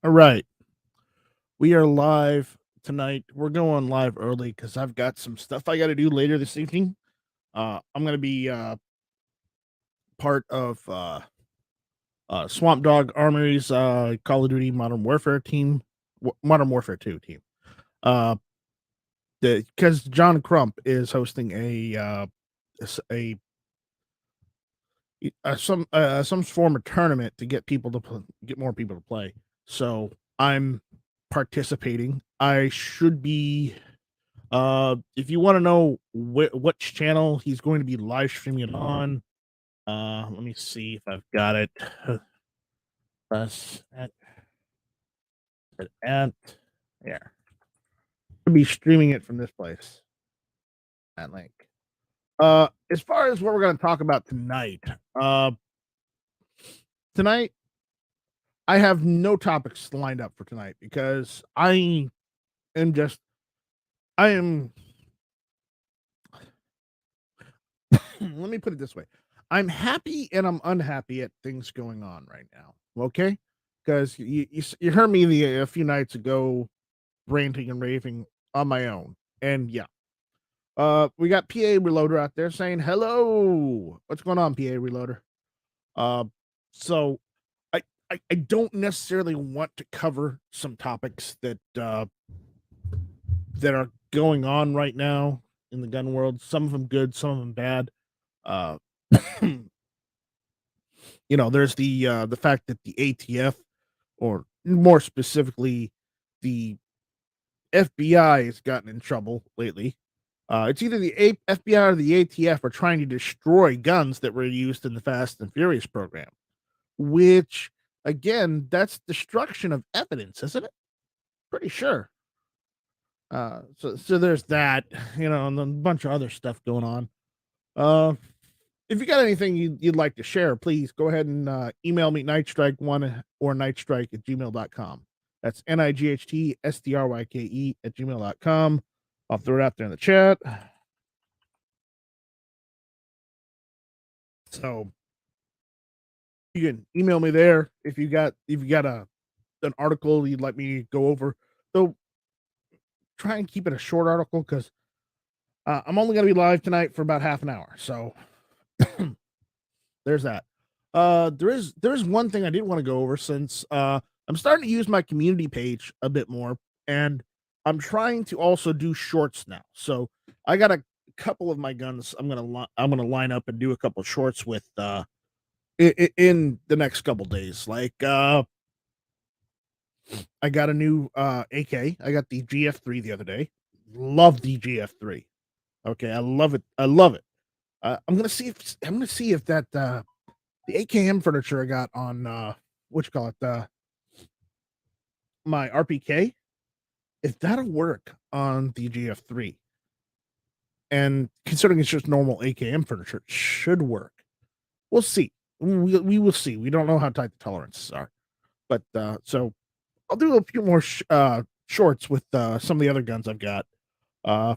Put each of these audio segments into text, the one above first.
All right. We are live tonight. We're going live early because I've got some stuff I got to do later this evening. I'm going to be part of Swamp Dog Armory's Call of Duty Modern Warfare team, Modern Warfare 2 team. Because John Crump is hosting some form of tournament to get people to get more people to play. So I'm participating. I should be. If you want to know which channel he's going to be live streaming it on, let me see if I've got it. Us at there. Should be streaming it from this place. That link. As far as what we're going to talk about tonight I have no topics lined up for tonight because am just I am let me put it this way. I'm happy and I'm unhappy at things going on right now. Okay? Because you heard me a few nights ago ranting and raving on my own. And yeah. We got PA Reloader out there saying hello. What's going on, PA Reloader? Uh so I don't necessarily want to cover some topics that are going on right now in the gun world. Some of them good, some of them bad. Uh, there's the fact that the ATF, or more specifically, the FBI has gotten in trouble lately. It's either the FBI or the ATF are trying to destroy guns that were used in the Fast and Furious program, which, again, that's destruction of evidence, isn't it? Pretty sure. So there's that, and then a bunch of other stuff going on. If you got anything you'd like to share, please go ahead and email me nightstrike1 or nightstrike@gmail.com. That's NIGHTSTRYKE@gmail.com. I'll throw it out there in the chat. So you can email me there if you got an article you'd like me to go over. So try and keep it a short article because I'm only going to be live tonight for about half an hour. So there's that. There's one thing I did want to go over since I'm starting to use my community page a bit more, and I'm trying to also do shorts now. So I got a couple of my guns I'm gonna line up and do a couple shorts with in the next couple days. Like I got a new AK. I got the GF3 the other day. Love the GF3. Okay, I love it. I love it. I'm gonna see if that the AKM furniture I got on what you call it my RPK, if that'll work on the GF3. And considering it's just normal AKM furniture, it should work. We'll see. We will see. We don't know how tight the tolerances are, but so I'll do a few more shorts with some of the other guns I've got. Uh,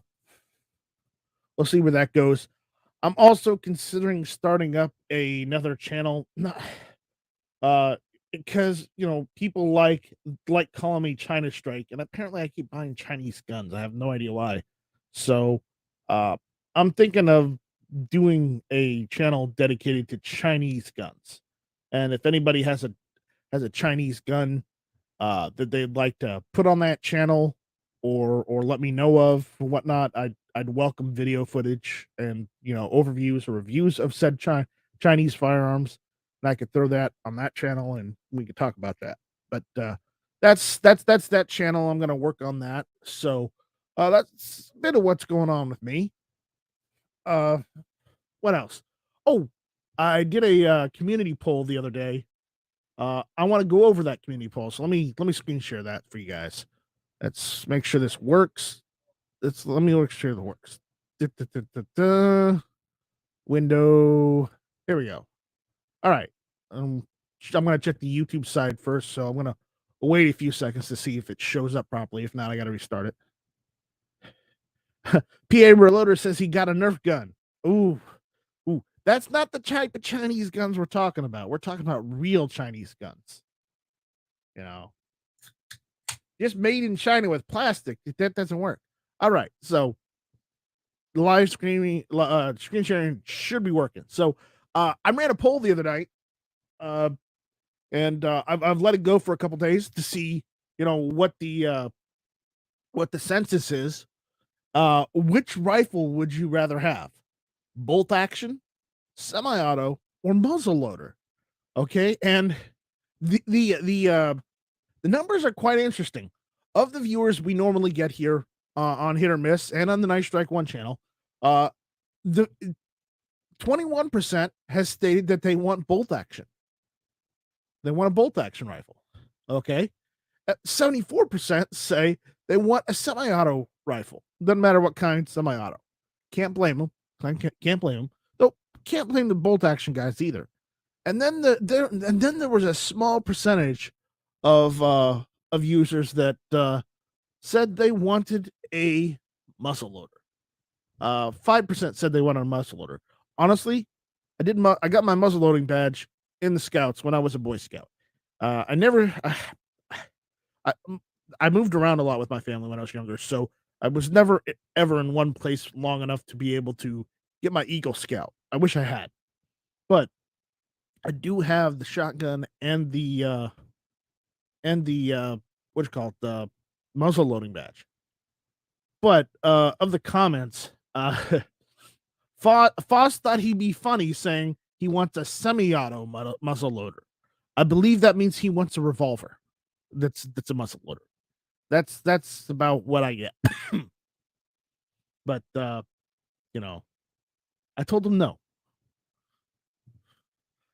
we'll see where that goes. I'm also considering starting up another channel. Because people like calling me China Strike, and apparently I keep buying Chinese guns. I have no idea why. So, I'm thinking of doing a channel dedicated to Chinese guns, and if anybody has a Chinese gun that they'd like to put on that channel or let me know of or whatnot, I'd welcome video footage and overviews or reviews of said Chinese firearms, and I could throw that on that channel and we could talk about that. But that's that channel. I'm gonna work on that. So that's a bit of what's going on with me. Uh, what else? Oh, I did a community poll the other day. I want to go over that community poll. So let me screen share that for you guys. Let's make sure this works. Let me make sure it works. Window. There we go. All right. I'm gonna check the YouTube side first, so I'm gonna wait a few seconds to see if it shows up properly. If not, I gotta restart it. PA Reloader says he got a Nerf gun. Ooh. That's not the type of Chinese guns we're talking about. We're talking about real Chinese guns. just made in China with plastic. That doesn't work. All right, so live screen sharing should be working. So I ran a poll the other night, uh, and I've let it go for a couple days to see, what the census is. Which rifle would you rather have? Bolt action, semi-auto, or muzzle loader? Okay, and the numbers are quite interesting. Of the viewers we normally get here on Hit or Miss and on the Night Strike One channel, the 21% has stated that they want bolt action. They want a bolt action rifle. Okay, 74% say they want a semi-auto rifle. Doesn't matter what kind, semi-auto. Can't blame them. Can't blame them. Though can't blame the bolt action guys either. And then there was a small percentage of users that said they wanted a muzzle loader. 5% said they wanted a muzzle loader. Honestly, I got my muzzle loading badge in the Scouts when I was a Boy Scout. I never I moved around a lot with my family when I was younger, so I was never ever in one place long enough to be able to get my Eagle Scout. I wish I had, but I do have the shotgun and the what you call it, the muzzle loading badge. But of the comments, Foss thought he'd be funny saying he wants a semi-auto muzzle loader. I believe that means he wants a revolver. That's a muzzle loader. That's about what I get. But I told him no,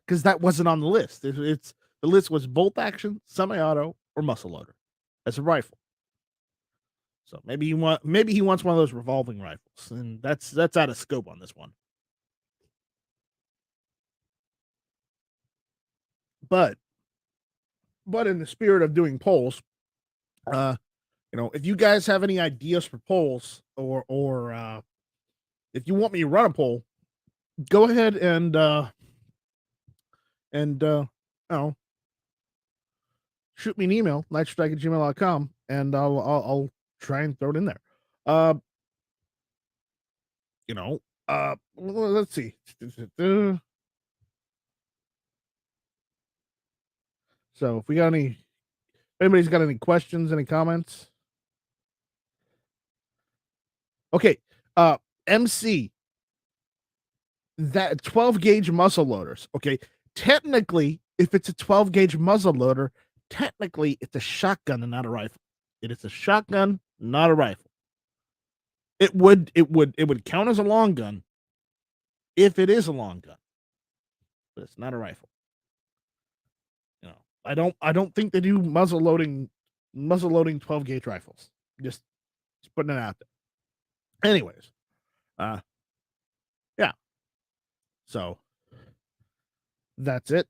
because that wasn't on the list. It's the list was bolt action, semi-auto, or muzzle loader as a rifle. So maybe he wants one of those revolving rifles, and that's out of scope on this one. But in the spirit of doing polls, if you guys have any ideas for polls, or if you want me to run a poll, go ahead and shoot me an email, nightstrike@gmail.com, and I'll try and throw it in there. Let's see. So if anybody's got any questions, any comments? Okay. MC, that 12 gauge muzzle loaders. Okay. Technically, if it's a 12 gauge muzzle loader, technically it's a shotgun and not a rifle. It is a shotgun, not a rifle. It would count as a long gun if it is a long gun, but it's not a rifle. I don't think they do muzzle loading 12 gauge rifles. Just putting it out there. Anyways, yeah. So that's it.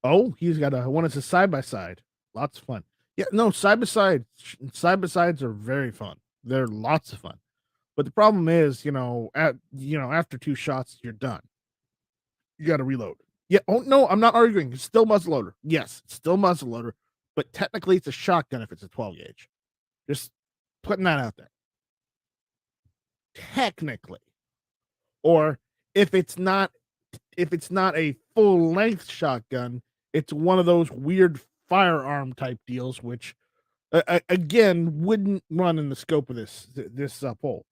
Oh, he's got one. It's a side by side. Lots of fun. Yeah, no, side by sides are very fun. They're lots of fun. But the problem is, after 2 shots, you're done. You got to reload. Yeah. Oh no, I'm not arguing. It's still muzzleloader. Yes, it's still muzzleloader, but technically it's a shotgun if it's a 12 gauge. Just putting that out there. Technically, or if it's not a full length shotgun, it's one of those weird firearm type deals, which again wouldn't run in the scope of this poll.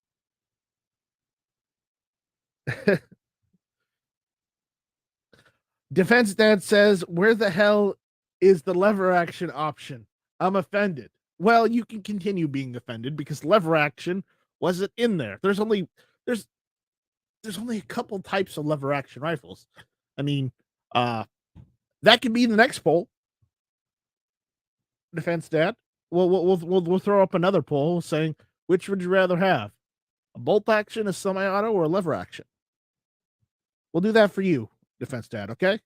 Defense Dad says, where the hell is the lever action option? I'm offended. Well, you can continue being offended because lever action wasn't in there. There's only a couple types of lever action rifles. I mean, that could be the next poll. Defense Dad. We'll throw up another poll saying, which would you rather have? A bolt action, a semi-auto, or a lever action? We'll do that for you, Defense Dad, okay?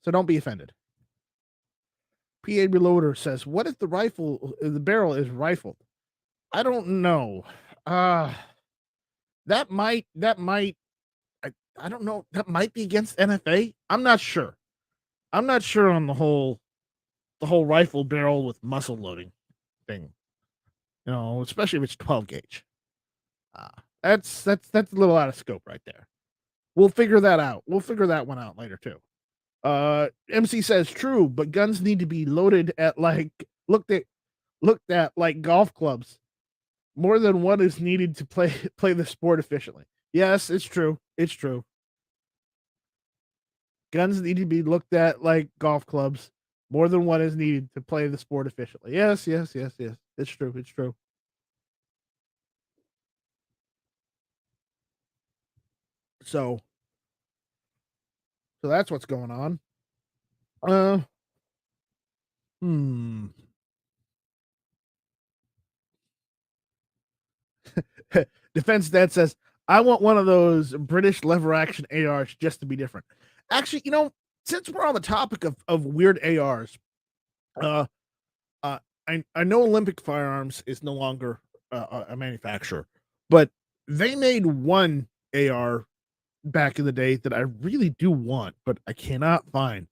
So don't be offended. PA Reloader says, what if the barrel is rifled? I don't know. That might I don't know. That might be against NFA. I'm not sure. I'm not sure on the whole the whole rifle barrel with muzzle loading thing. You know, especially if it's 12 gauge. Uh, that's a little out of scope right there. We'll figure that out. We'll figure that one out later too. MC says true, but guns need to be loaded at like looked at like golf clubs. More than one is needed to play the sport efficiently. Yes, it's true. It's true. Guns need to be looked at like golf clubs. More than one is needed to play the sport efficiently. Yes, yes, yes, yes. It's true. It's true. So, so that's what's going on. Uh, hmm. Defense Dad says, I want one of those British lever action ARs just to be different. Actually, you know, since we're on the topic of weird ARs, uh, I know Olympic Firearms is no longer a manufacturer, but they made one AR back in the day that I really do want, but I cannot find.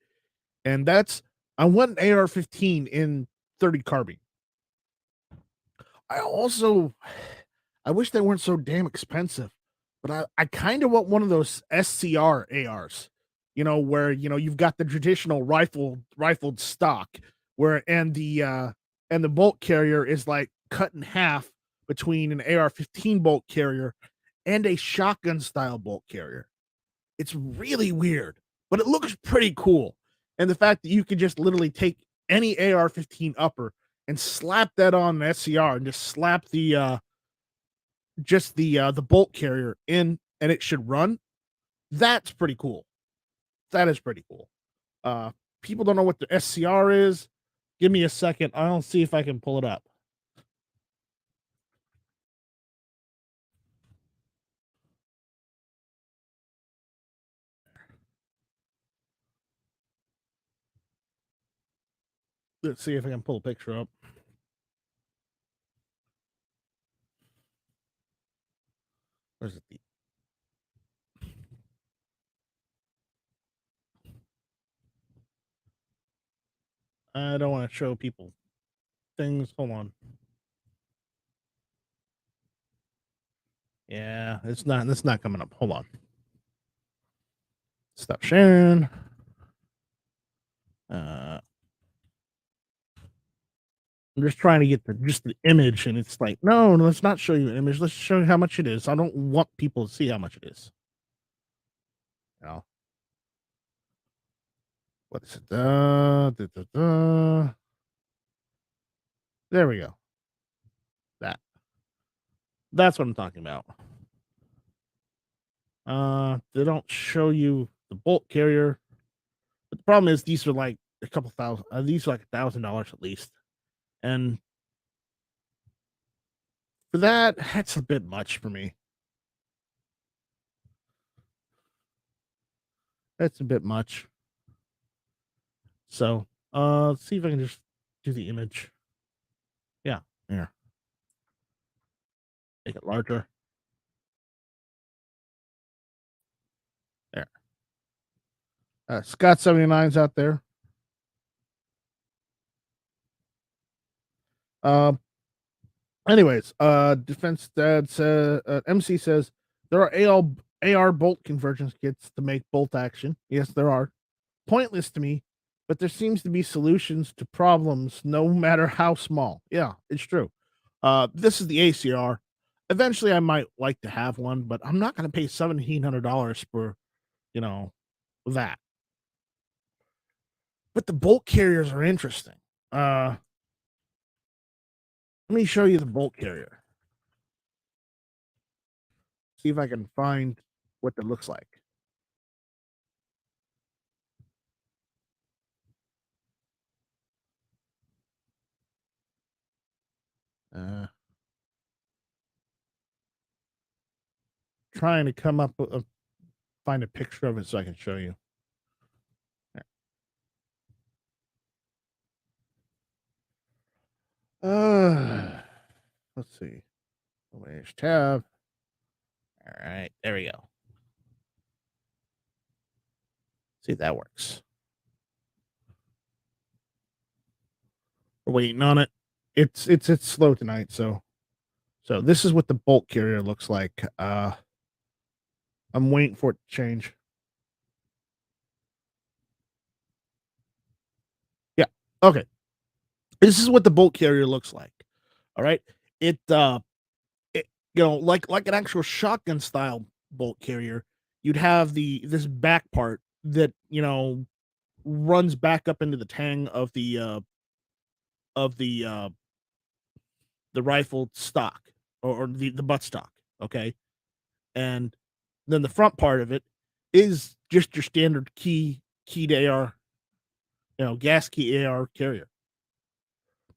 And that's I want an AR-15 in 30 carbine. I also I wish they weren't so damn expensive, but I kind of want one of those SCR ARs, you know, where you know you've got the traditional rifled stock, where and the bolt carrier is like cut in half between an AR-15 bolt carrier and a shotgun style bolt carrier. It's really weird, but it looks pretty cool. And the fact that you could just literally take any AR-15 upper and slap that on an SCR and just slap the bolt carrier in and it should run. That's pretty cool. That is pretty cool. Uh People don't know what the SCR is. Give me a second. I'll see if I can pull it up. Let's see if I can pull a picture up. Where's it? I don't want to show people things. Hold on. Yeah, it's not coming up. Hold on. Stop sharing. Uh I'm just trying to get the image, and it's like, no, let's not show you an image. Let's show you how much it is. I don't want people to see how much it is. You know, what is it? There we go. That that's what I'm talking about. They don't show you the bolt carrier, but the problem is these are like a couple thousand. These are like $1,000 at least, and for that, that's a bit much for me. That's a bit much. So, let's see if I can just do the image. Yeah, here, make it larger. There. Scott 79's out there. Uh, Anyways, Defense Dad says, MC says there are AR bolt convergence kits to make bolt action. Yes, there are. Pointless to me, but there seems to be solutions to problems no matter how small. Yeah, it's true. This is the ACR. Eventually, I might like to have one, but I'm not going to pay $1,700 for, you know, that. But the bolt carriers are interesting. Let me show you the bolt carrier. See if I can find what that looks like. Uh, Trying to come up with find a picture of it so I can show you. Uh, let's see. Manage tab. All right, there we go. See if that works. We're waiting on it. It's slow tonight, so this is what the bulk carrier looks like. I'm waiting for it to change. Yeah. Okay. This is what the bulk carrier looks like. All right. It it like an actual shotgun style bolt carrier, you'd have this back part that, runs back up into the tang of the rifle stock, or the butt stock. Okay. And then the front part of it is just your standard keyed AR, gas key AR carrier.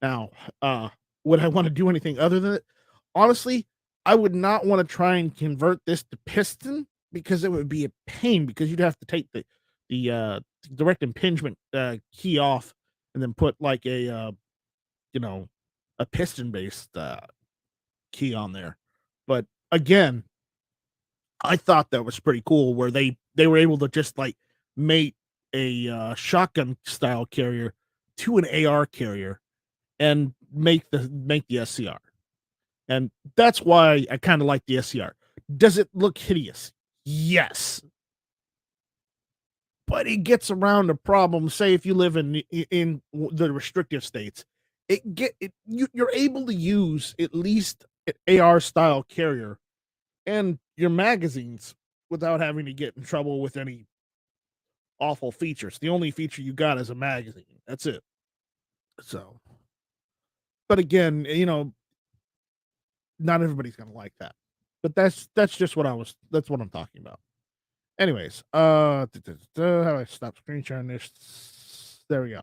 Now, would I want to do anything other than it? Honestly, I would not want to try and convert this to piston, because it would be a pain, because you'd have to take the direct impingement key off, and then put like you know a piston based key on there. But again, I thought that was pretty cool, where they were able to just like mate a shotgun style carrier to an AR carrier and make the SCR. And that's why I kind of like the SCR. Does it look hideous? Yes, but it gets around the problem. Say if you live in the restrictive states, you're able to use at least an AR style carrier and your magazines without having to get in trouble with any awful features. The only feature you got is a magazine. That's it. So, but again, not everybody's gonna like that. But that's just that's what I'm talking about. Anyways, how do I stop screen sharing this? There we go.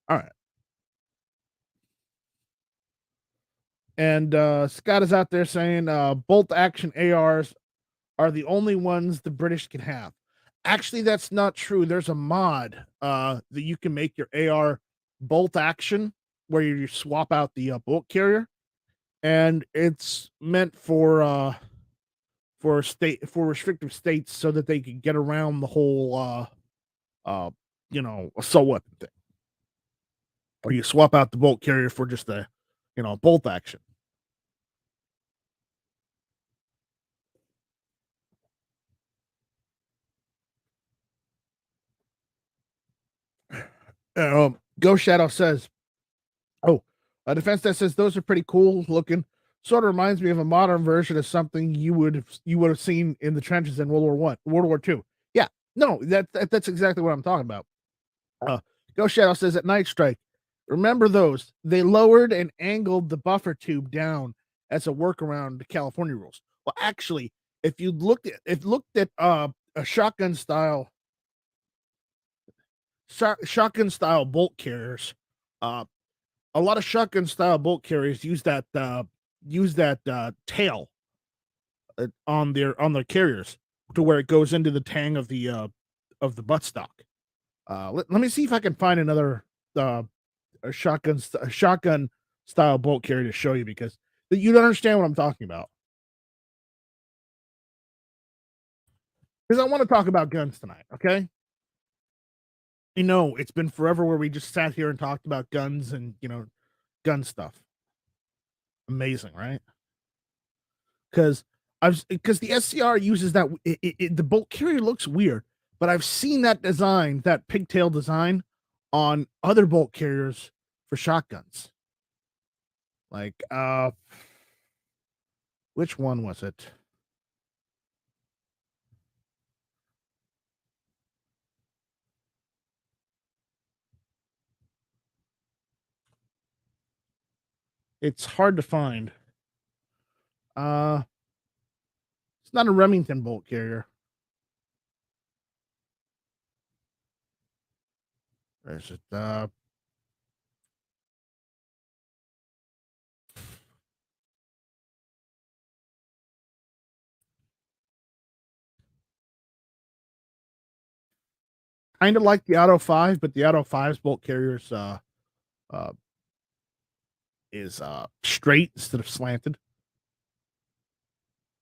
All right. And Scott is out there saying bolt action ARs are the only ones the British can have. Actually, that's not true. There's a mod that you can make your AR bolt action, where you swap out the bolt carrier, and it's meant for restrictive states, so that they could get around the whole assault weapon thing. Or you swap out the bolt carrier for just the bolt action. Ghost Shadow says, "Oh, a defense that says those are pretty cool looking. Sort of reminds me of a modern version of something you would have seen in the trenches in World War II. Yeah, no, that's exactly what I'm talking about. Uh, Ghost Shadow says at Night Strike, remember those? They lowered and angled the buffer tube down as a workaround to California rules. Well, actually, if looked at a shotgun style bolt carriers, uh, a lot of shotgun style bolt carriers use that tail on their carriers, to where it goes into the tang of the buttstock. Let me see if I can find another uh, a shotgun style bolt carrier to show you, because you don't understand what I'm talking about. Because I want to talk about guns tonight. Okay, I know it's been forever where we just sat here and talked about guns and gun stuff. Amazing, right? Because the SCR uses the bolt carrier looks weird, but I've seen that pigtail design on other bolt carriers for shotguns. Like which one was it? It's hard to find. Uh it's not a Remington bolt carrier. Where is it? Kind of like the Auto 5, but the Auto 5's bolt carrier uh is straight instead of slanted.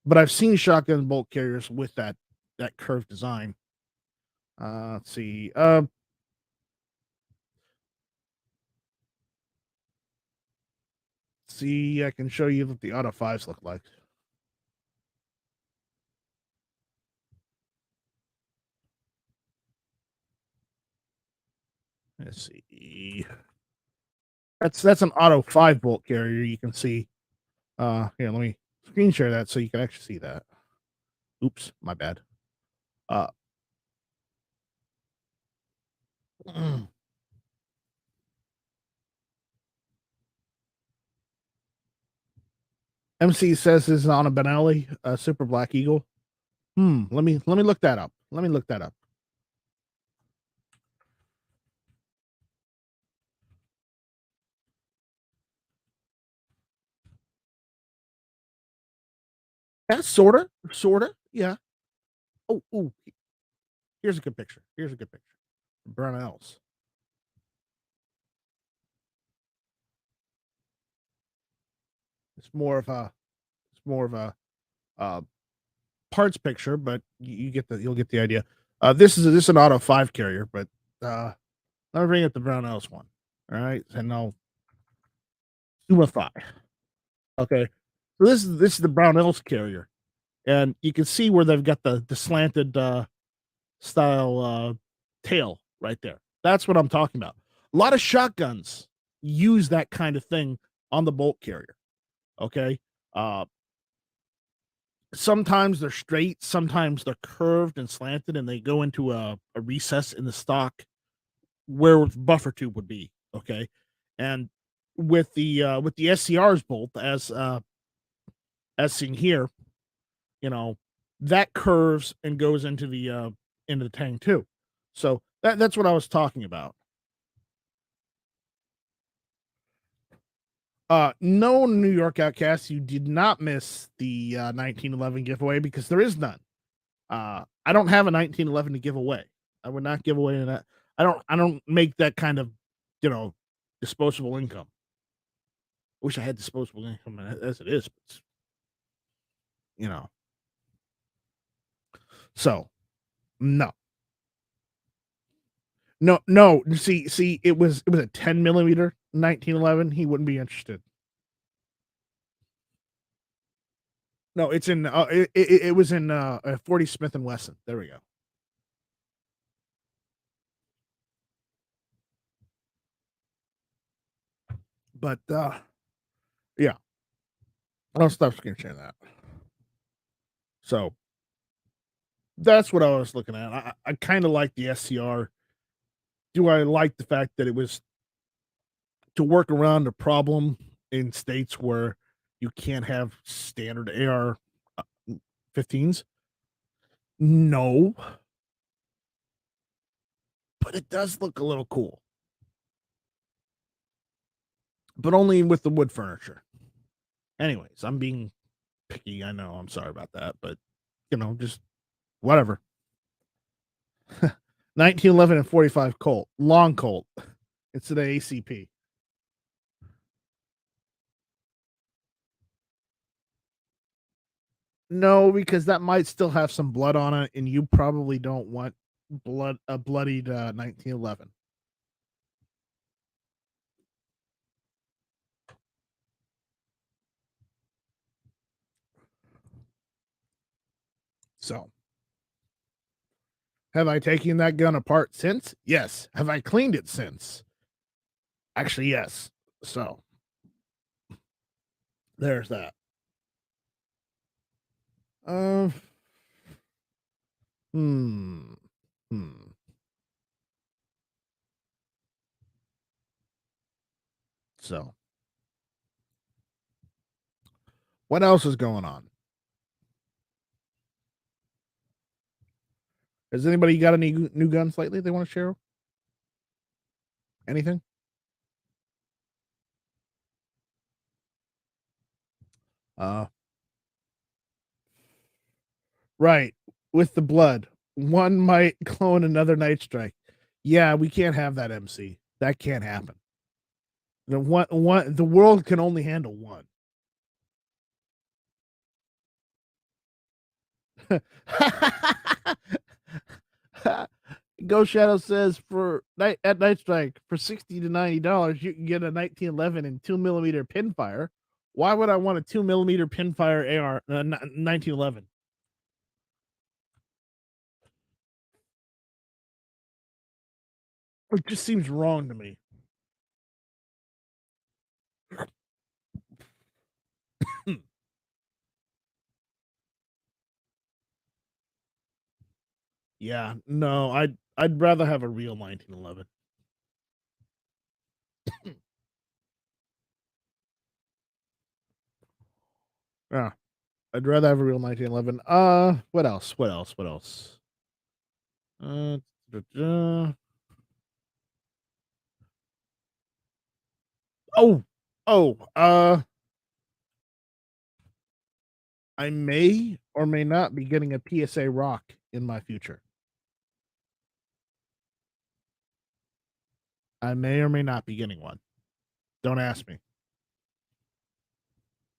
But I've seen shotgun bolt carriers with that curved design. Let's see. see. I can show you what the Auto 5s look like. Let's see. That's an Auto 5 bolt carrier. You can see. Here, let me screen share that so you can actually see that. Oops, my bad. Uh, MC says this is on a Benelli, Super Black Eagle. Let me look that up. Let me look that up. Yeah, sorta, yeah. Oh, here's a good picture. Here's a good picture. Brownells. It's more of a uh, parts picture, but you'll get the idea. This is an Auto 5 carrier, but let me bring up the Brownells one. All right, and I'll Suma 5. Okay, so this is the Brownells carrier, and you can see where they've got the slanted style tail right there. That's what I'm talking about. A lot of shotguns use that kind of thing on the bolt carrier. Okay. Uh, Sometimes they're straight, sometimes they're curved and slanted, and they go into a recess in the stock where buffer tube would be. Okay. And with the SCR's bolt, as seen here, you know, that curves and goes into the tank too. So that's what I was talking about. No, New York Outcast, you did not miss the 1911 giveaway because there is none. I don't have a 1911 to give away. I would not give away that. I don't make that kind of, you know, disposable income. I wish I had disposable income as it is, but, you know. So no, no. See, it was a 10 millimeter 1911. He wouldn't be interested. No, it's in. It was in 40 Smith and Wesson. There we go. But yeah, I'll stop screen sharing that. So that's what I was looking at. I kind of like the SCR. Do I like the fact that it was to work around a problem in states where you can't have standard AR 15s? No, but it does look a little cool. But only with the wood furniture. Anyways, I'm being picky. I know. I'm sorry about that, but just whatever. 1911 and 45 Colt, long Colt. It's the ACP. No, because that might still have some blood on it, and you probably don't want a bloodied 1911. So, have I taken that gun apart since? Yes. Have I cleaned it since? Actually, yes. So, there's that. Uh, hmm. Hmm. So, what else is going on? Has anybody got any new guns lately they want to share? Anything? Uh, right. With the blood, one might clone another Night Strike. Yeah, we can't have that, MC. That can't happen. The world can only handle one. Ghost Shadow says at Night Strike for $60 to $90, you can get a 1911 and 2mm pinfire, Why would I want a 2mm pinfire AR 1911? It just seems wrong to me. Yeah, no, I'd rather have a real 1911. Yeah, I'd rather have a real 1911. What else? What else? What else? Da, da. Oh, oh, I may or may not be getting a PSA Rock in my future. I may or may not be getting one. Don't ask me.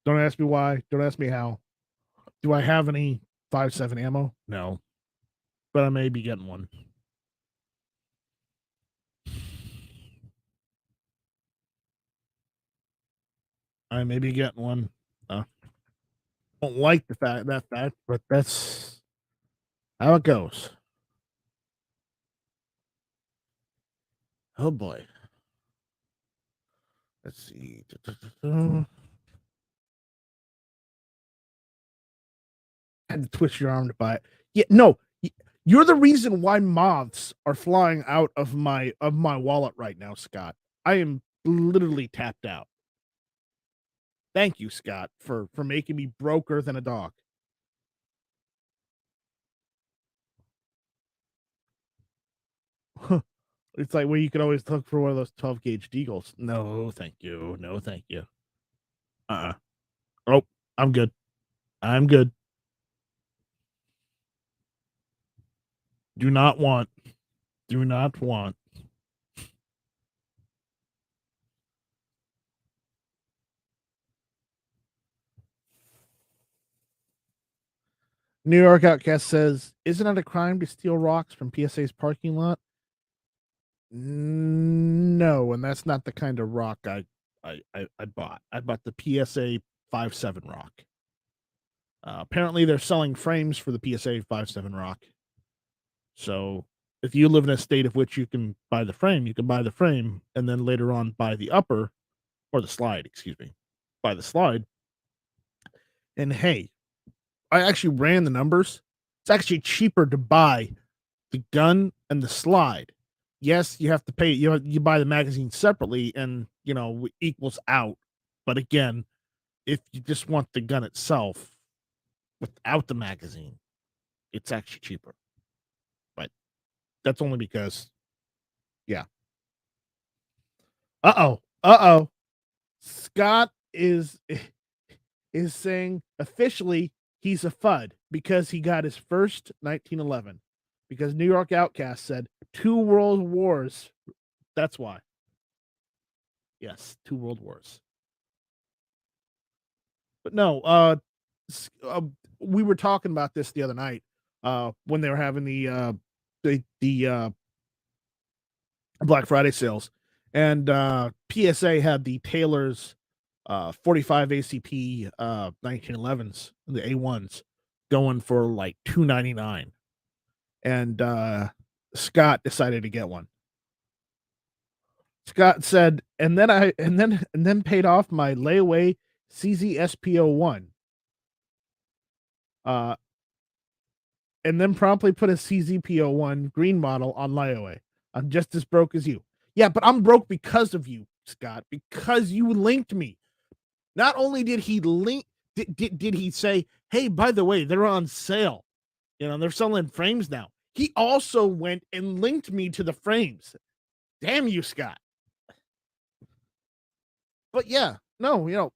Don't ask me why. Don't ask me how. Do I have any 5.7 ammo? No, but I may be getting one. I may be getting one. Don't like the fact, but that's how it goes. Oh boy. Let's see. Had to twist your arm to buy it. Yeah, no, you're the reason why moths are flying out of my wallet right now, Scott. I am literally tapped out. Thank you, Scott, for making me broker than a dog. It's like where you could always look for one of those 12 gauge deagles. No, thank you. No, thank you. Uh-uh. Oh, I'm good. I'm good. Do not want. Do not want. New York Outcast says, "Isn't it a crime to steal rocks from PSA's parking lot?" No, and that's not the kind of rock I bought. I bought the PSA 5.7 rock. Apparently, they're selling frames for the PSA 5.7 rock. So if you live in a state of which you can buy the frame, you can buy the frame and then later on buy the upper or the slide, excuse me, buy the slide. And hey, I actually ran the numbers. It's actually cheaper to buy the gun and the slide. Yes, you have to pay. You buy the magazine separately, and equals out. But again, if you just want the gun itself without the magazine, it's actually cheaper. But that's only because, yeah. Uh-oh. Uh-oh. Scott is saying officially he's a FUD because he got his first 1911. Because New York Outcast said 2 world wars. That's why. Yes, 2 world wars. But no, we were talking about this the other night when they were having the Black Friday sales, and PSA had the Taylor's 45 ACP 1911s, the A1s, going for like $299, and Scott decided to get one. Scott said, and then paid off my layaway CZSP01. And then promptly put a CZP01 green model on layaway. I'm just as broke as you. Yeah, but I'm broke because of you, Scott, because you linked me. Not only did he link, did he say, hey, by the way, they're on sale. They're selling frames now. He also went and linked me to the frames. Damn you, Scott. But yeah, no,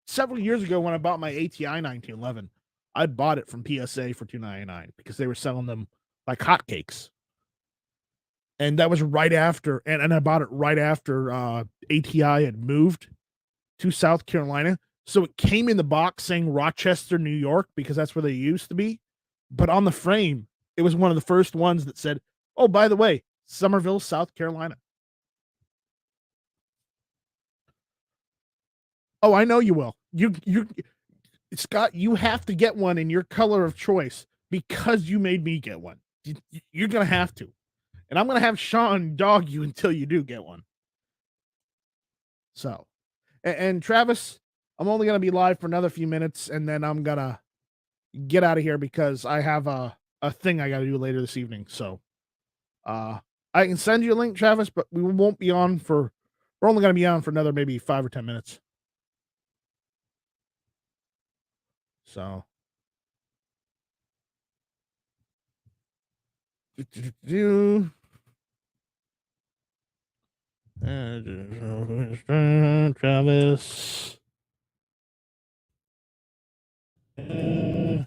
several years ago when I bought my ATI 1911, I bought it from PSA for $299 because they were selling them like hotcakes. And that was right after, and I bought it right after ATI had moved to South Carolina. So it came in the box saying Rochester, New York, because that's where they used to be. But on the frame, it was one of the first ones that said, oh, by the way, Summerville, South Carolina. Oh, I know you will. You Scott, you have to get one in your color of choice because you made me get one. You're gonna have to, and I'm gonna have Sean dog you until you do get one. So, and Travis, I'm only gonna be live for another few minutes, and then I'm gonna get out of here because I have a thing I got to do later this evening. So, I can send you a link, Travis, but we won't be on for. We're only gonna be on for another maybe 5 or 10 minutes. So. Travis. There.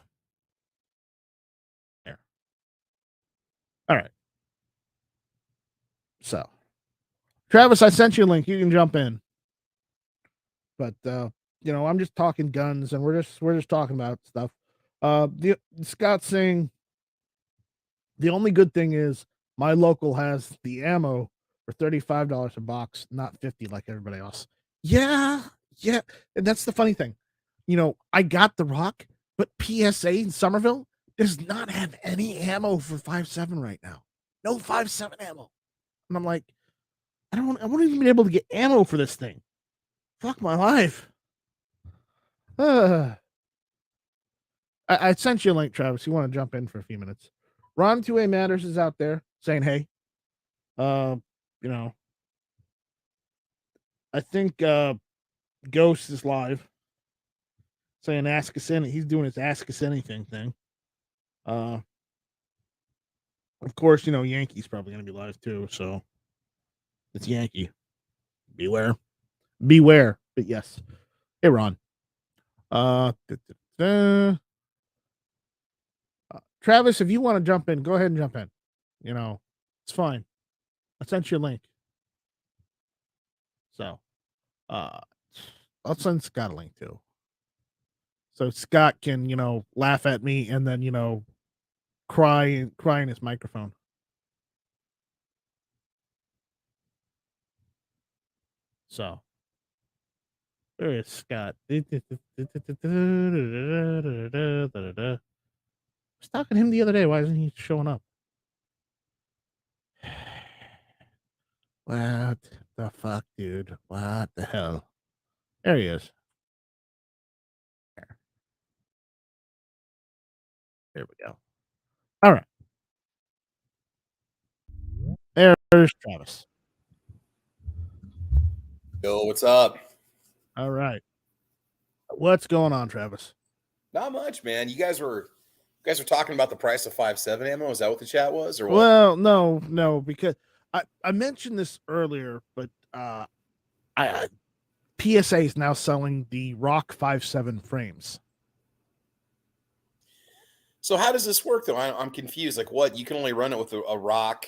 All right. So, Travis, I sent you a link. You can jump in. But I'm just talking guns, and we're just talking about stuff. Scott's saying the only good thing is my local has the ammo for $35 a box, not 50 like everybody else. Yeah, and that's the funny thing. I got the Rock, but PSA in Somerville does not have any ammo for 5.7 right now. No 5.7 ammo. And I'm like, I won't even be able to get ammo for this thing. Fuck my life. I sent you a link, Travis. You want to jump in for a few minutes? Ron 2A Matters is out there saying, hey, I think Ghost is live saying ask us any. He's doing his ask us anything thing. Of course, Yankee's probably going to be live too. So it's Yankee. Beware. But yes. Hey, Ron. Travis, if you want to jump in, go ahead and jump in. It's fine. I sent you a link. So, I'll send Scott a link too. So Scott can, laugh at me and then, cry in his microphone. So, there is Scott. I was talking to him the other day. Why isn't he showing up? What the fuck, dude? What the hell? There he is. There we go. All right. There's Travis. Yo, what's up? All right. What's going on, Travis? Not much, man. You guys were talking about the price of 5.7 ammo. Is that what the chat was, or what? Well, no, because I mentioned this earlier, but PSA is now selling the Rock 5.7 frames. So how does this work, though? I'm confused. Like, what? You can only run it with a Rock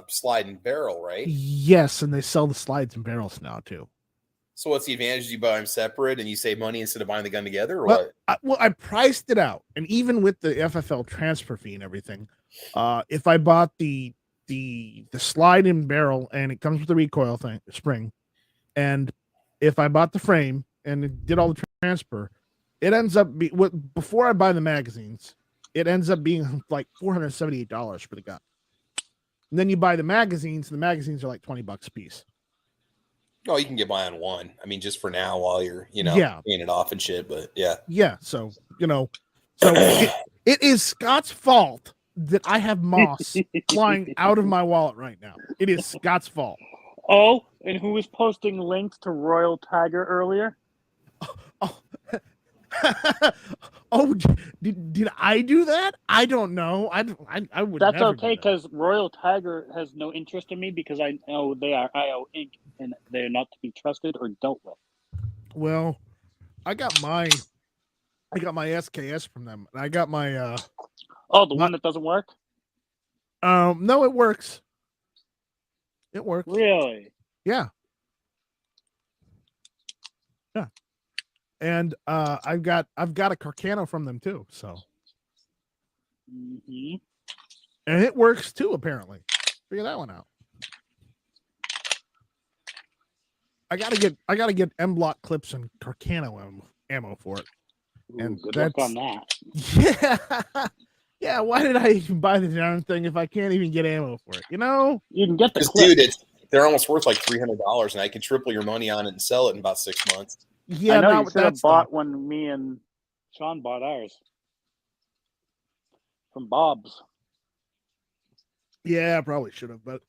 slide and barrel, right? Yes, and they sell the slides and barrels now too. So what's the advantage? You buy them separate and you save money instead of buying the gun together, or what? I priced it out, and even with the FFL transfer fee and everything, if I bought the slide and barrel, and it comes with the recoil spring, and if I bought the frame and it did all the transfer, it ends up before I buy the magazines, it ends up being like $478 for the gun. And then you buy the magazines, and the magazines are like $20 a piece. Oh, you can get by on one. I mean, just for now while you're, paying it off and shit. But yeah. Yeah. So, it is Scott's fault that I have moss flying out of my wallet right now. It is Scott's fault. Oh, and who was posting links to Royal Tiger earlier? Oh, did I do that? I don't know. I would. That's okay, because Royal Tiger has no interest in me because I know they are IO Inc. and they're not to be trusted or dealt with. Well, I got my SKS from them, and I got my one that doesn't work. No, it works. It works. Really? Yeah. Yeah. And I've got a Carcano from them too, so. Mm-hmm. And it works too, apparently. Figure that one out. I gotta get M block clips and Carcano ammo for it. Ooh, And good luck on that. Yeah. Yeah, why did I even buy the darn thing if I can't even get ammo for it? You know? You can get the Because, clip. dude, they're almost worth like $300, and I can triple your money on it and sell it in about 6 months. Yeah, I know not you with should that have stuff. bought when me and Sean bought ours from Bob's. Yeah, I probably should have, but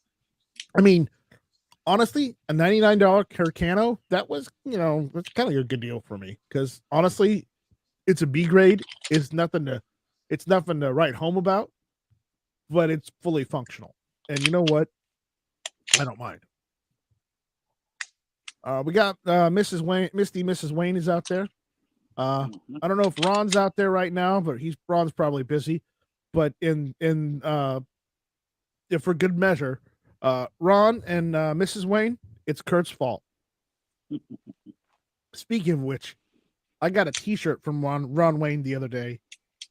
I mean, honestly, a $99 Carcano, that was, that's kind of a good deal for me. Because honestly, it's a B grade. It's nothing to write home about, but it's fully functional. And you know what? I don't mind. We got Mrs. Wayne, Misty Mrs. Wayne is out there. I don't know if Ron's out there right now, but Ron's probably busy. But if for good measure, Ron and Mrs. Wayne, it's Kurt's fault. Speaking of which, I got a T-shirt from Ron Wayne the other day,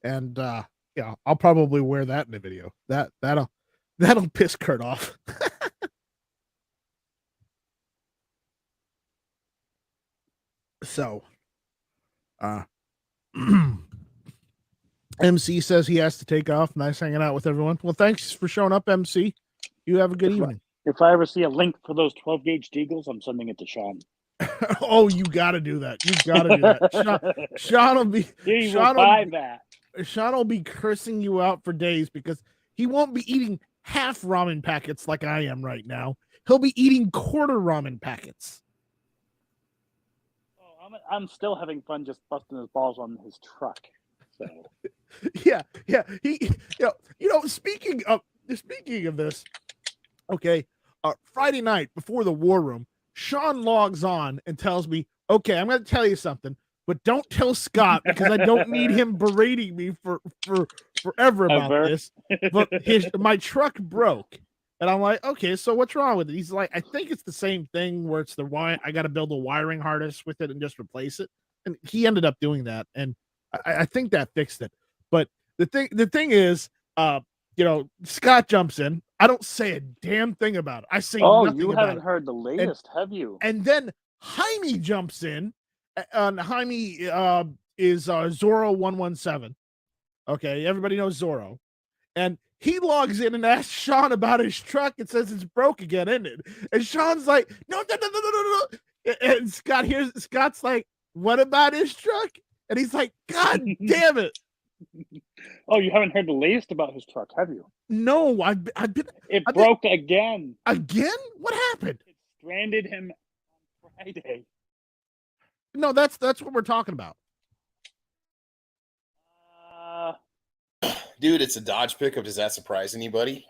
and yeah, I'll probably wear that in the video. That'll piss Kurt off. So, MC says he has to take off. Nice hanging out with everyone. Well, thanks for showing up, MC. You have a good evening. If I ever see a link for those 12-gauge Deagles, I'm sending it to Sean. Oh, you got to do that. You got to do that. Sean will be. He will buy that. Sean will be cursing you out for days because he won't be eating half ramen packets like I am right now. He'll be eating quarter ramen packets. Oh, I'm still having fun just busting his balls on his truck. So. Yeah. He, speaking of this, okay. Friday night before the war room, Sean logs on and tells me, "Okay, I'm going to tell you something, but don't tell Scott because I don't need him berating me for forever about this." But my truck broke, and I'm like, "Okay, so what's wrong with it?" He's like, "I think it's the same thing where it's the wire. I got to build a wiring harness with it and just replace it." And he ended up doing that, and I think that fixed it. But the thing is, Scott jumps in. I don't say a damn thing about it. I say nothing you about haven't heard the latest, have you? And then Jaime jumps in. Jaime is Zorro117. Okay, everybody knows Zorro. And he logs in and asks Sean about his truck and says it's broke again, isn't it? And Sean's like, no. And Scott's like, what about his truck? And he's like, God damn it. Oh, you haven't heard the latest about his truck, have you? No, I've been. It broke again. Again? What happened? It stranded him on Friday. No, that's what we're talking about. Dude, it's a Dodge pickup. Does that surprise anybody?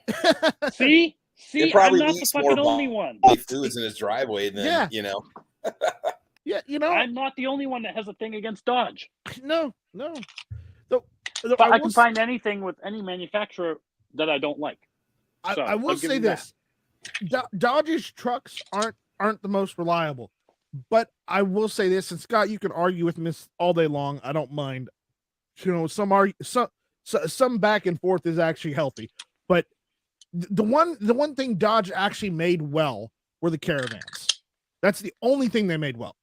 See, it probably I'm not the fucking only one. Foods in his driveway than Yeah, I'm not the only one that has a thing against Dodge. No. But I can find anything with any manufacturer that I don't like. So, I will say this: Dodge's trucks aren't the most reliable, but I will say this, and Scott, you can argue with me all day long. I don't mind. Some back and forth is actually healthy, but the one thing Dodge actually made well were the Caravans. That's the only thing they made well.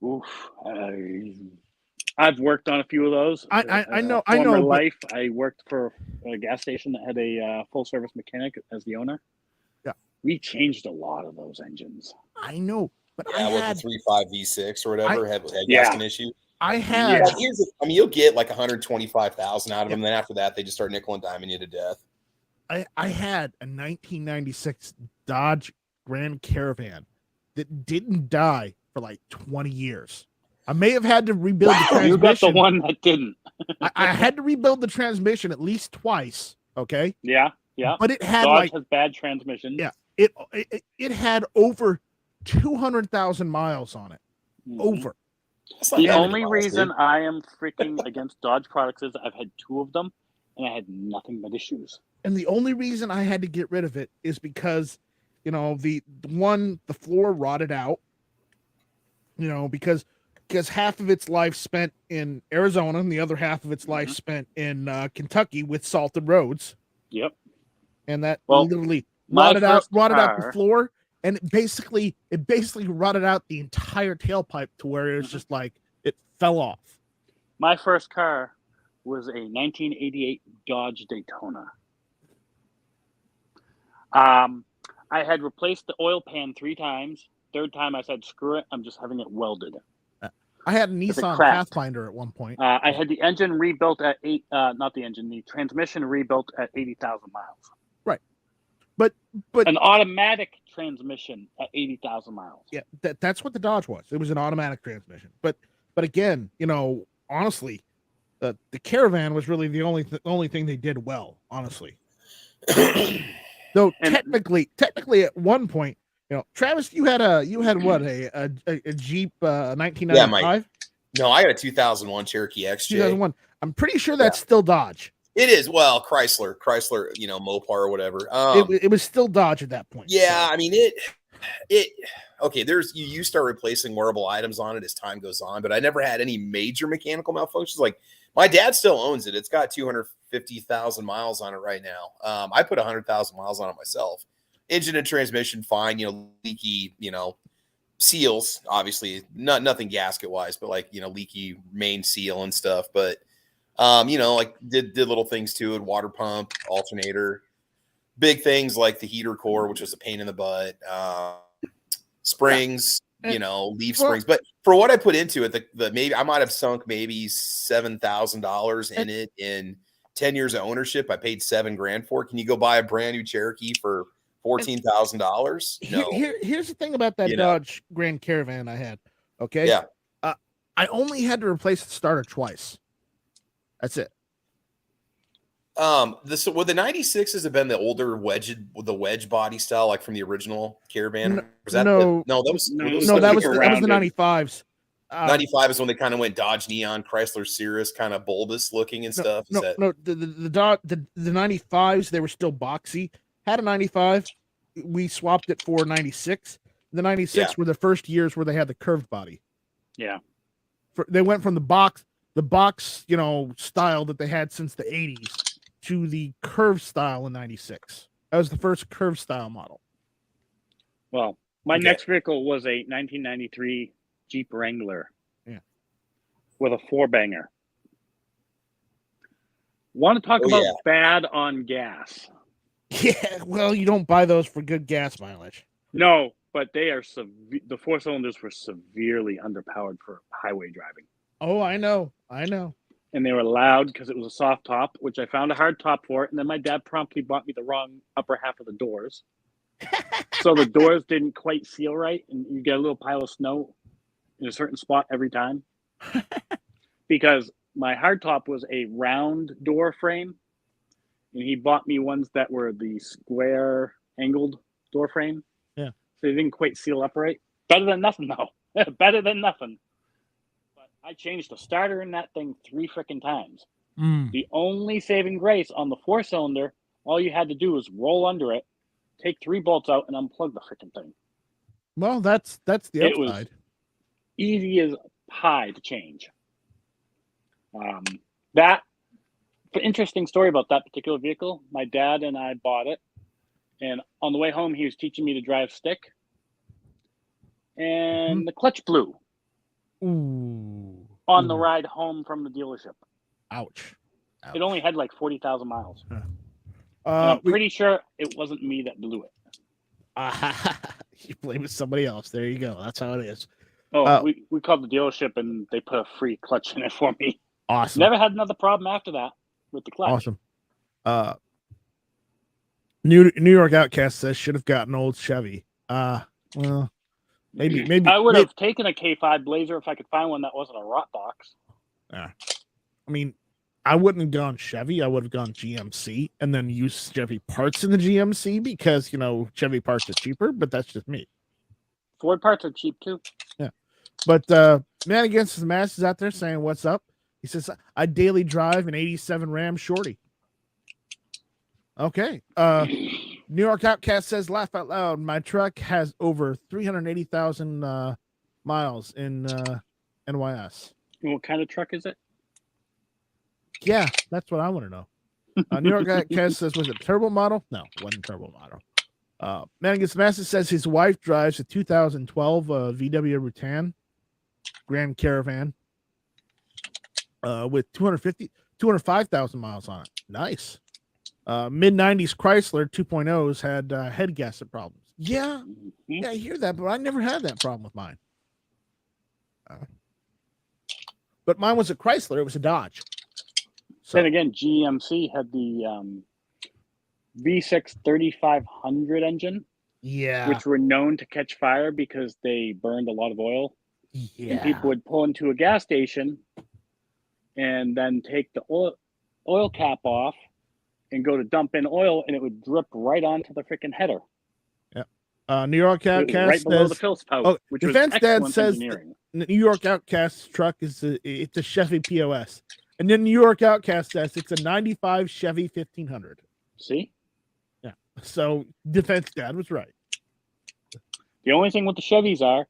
Oof. I've worked on a few of those. I know. Life, I worked for a gas station that had a full service mechanic as the owner. Yeah, we changed a lot of those engines. I know, but with the 3.5 V6 or whatever had gasket issue. I had. You'll get like 125,000 out of them. Then after that, they just start nickel and diming you to death. I had a 1996 Dodge Grand Caravan that didn't die for like 20 years. I may have had to rebuild the transmission. You got the one that didn't. I had to rebuild the transmission at least twice. Okay. Yeah. But it had Dodge has bad transmissions. Yeah. It had over 200,000 miles on it. Mm-hmm. Over. The only reason I am freaking against Dodge products is I've had 2 of them and I had nothing but issues. And the only reason I had to get rid of it is because, the floor rotted out. Because half of its life spent in Arizona and the other half of its life spent in Kentucky with salted roads. Yep. And that literally rotted out the floor. and it basically rotted out the entire tailpipe to where it was just like it fell off. My first car was a 1988 Dodge Daytona. I had replaced the oil pan 3 times. Third time I said, screw it, I'm just having it welded. I had a Nissan Pathfinder at one point. I had the engine rebuilt at the transmission rebuilt at 80,000 miles. Right. But an automatic transmission at 80,000 miles. Yeah, that's what the Dodge was. It was an automatic transmission. But again, honestly, the Caravan was really the only thing they did well, honestly. Though technically at one point, Travis, you had what, a Jeep 1995? No, I got a 2001 Cherokee XJ. 2001. I'm pretty sure that's still Dodge. It is. Well, Chrysler, Mopar or whatever. It was still Dodge at that point. Yeah, so. I mean okay, you start replacing wearable items on it as time goes on, but I never had any major mechanical malfunctions. Like my dad still owns it. It's got 250,000 miles on it right now. I put 100,000 miles on it myself. Engine and transmission, fine, leaky, seals, obviously nothing gasket wise, but like, leaky main seal and stuff. But, like did little things to it, water pump, alternator, big things like the heater core, which was a pain in the butt, springs, leaf springs. But for what I put into it, the maybe I might have sunk maybe $7,000 in it in 10 years of ownership. I paid $7,000 for it. Can you go buy a brand new Cherokee for $14,000? No. Here's the thing about that Dodge Grand Caravan I had. Okay. Yeah. I only had to replace the starter twice. That's it. Would the 96s have been the older wedge body style, like from the original Caravan? That was the 95s. 95 is when they kind of went Dodge Neon, Chrysler Cirrus, kind of bulbous looking and stuff. The 95s, they were still boxy. Had a 95, we swapped it for 96. The 96 were the first years where they had the curved body. Yeah, they went from the box, style that they had since the 80s to the curved style in 96. That was the first curved style model. Well, my next vehicle was a 1993 Jeep Wrangler. Yeah, with a 4-banger. Want to talk about bad on gas? Yeah, well, you don't buy those for good gas mileage. No, but they are the 4 cylinders were severely underpowered for highway driving. Oh, I know. And they were loud because it was a soft top, which I found a hard top for. And then my dad promptly bought me the wrong upper half of the doors. So the doors didn't quite seal right, and you get a little pile of snow in a certain spot every time. Because my hardtop was a round door frame, and he bought me ones that were the square angled door frame. Yeah. So they didn't quite seal up right. Better than nothing, though. Better than nothing. But I changed the starter in that thing 3 freaking times. The only saving grace on the 4-cylinder, all you had to do was roll under it, take 3 bolts out, and unplug the freaking thing. Well, that's the upside. It was easy as pie to change. The interesting story about that particular vehicle, my dad and I bought it, and on the way home, he was teaching me to drive stick, and the clutch blew. Ooh. On the ride home from the dealership. Ouch. It only had like 40,000 miles. I'm pretty sure it wasn't me that blew it. You blame it somebody else. There you go. That's how it is. We called the dealership, and they put a free clutch in it for me. Awesome. Never had another problem after that with the clutch. Awesome. New York Outcast says should have gotten old Chevy. Well, maybe I would have taken a K5 Blazer if I could find one that wasn't a rot box. Yeah. I mean, I wouldn't have gone Chevy. I would have gone GMC and then used Chevy parts in the GMC because, Chevy parts are cheaper, but that's just me. Ford parts are cheap too. Yeah. But Man Against the Mass is out there saying, what's up? He says, I daily drive an 87 Ram Shorty. Okay. New York Outcast says, laugh out loud. My truck has over 380,000 miles in NYS. And what kind of truck is it? Yeah, that's what I want to know. New York Outcast says, was it turbo model? No, it wasn't turbo model. Man Against Massive says his wife drives a 2012 VW Rutan Grand Caravan with 205,000 miles on it. Nice. Mid-90s Chrysler 2.0s had head gasket problems. Yeah, I hear that, but I never had that problem with mine. But mine was a Chrysler. It was a Dodge. So, then again, GMC had the V6 3500 engine, which were known to catch fire because they burned a lot of oil. Yeah. And people would pull into a gas station and then take the oil cap off and go to dump in oil, and it would drip right onto the freaking header. New York Outcast right below says, the fill spout, which Defense was Dad excellent says engineering. the New York Outcast truck is it's a Chevy POS. And then New York Outcast says it's a 95 Chevy 1500. See? Yeah. So Defense Dad was right. The only thing with the Chevys are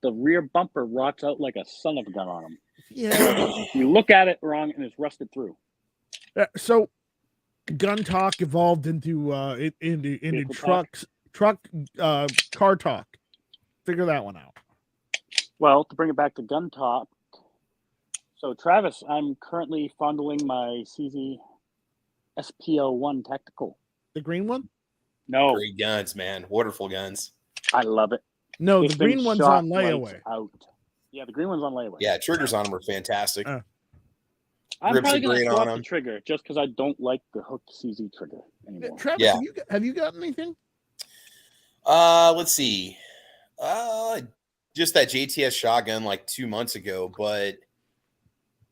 the rear bumper rots out like a son of a gun on them. Yeah. You look at it wrong and it's rusted through. So Gun Talk evolved into trucks, car talk. Figure that one out. Well, to bring it back to Gun Talk, so Travis, I'm currently fondling my CZ SPO1 Tactical. The green one? No. Great guns, man. Wonderful guns. I love it. No, This the green thing one's shot on layaway. lights out. Yeah, the green one's on layaway. Yeah, triggers on them are fantastic. I'm grips probably are going to great on swap them. the trigger just because I don't like the hooked CZ trigger anymore. Travis, Yeah. have you gotten anything? Let's see. Just that JTS shotgun like 2 months ago, but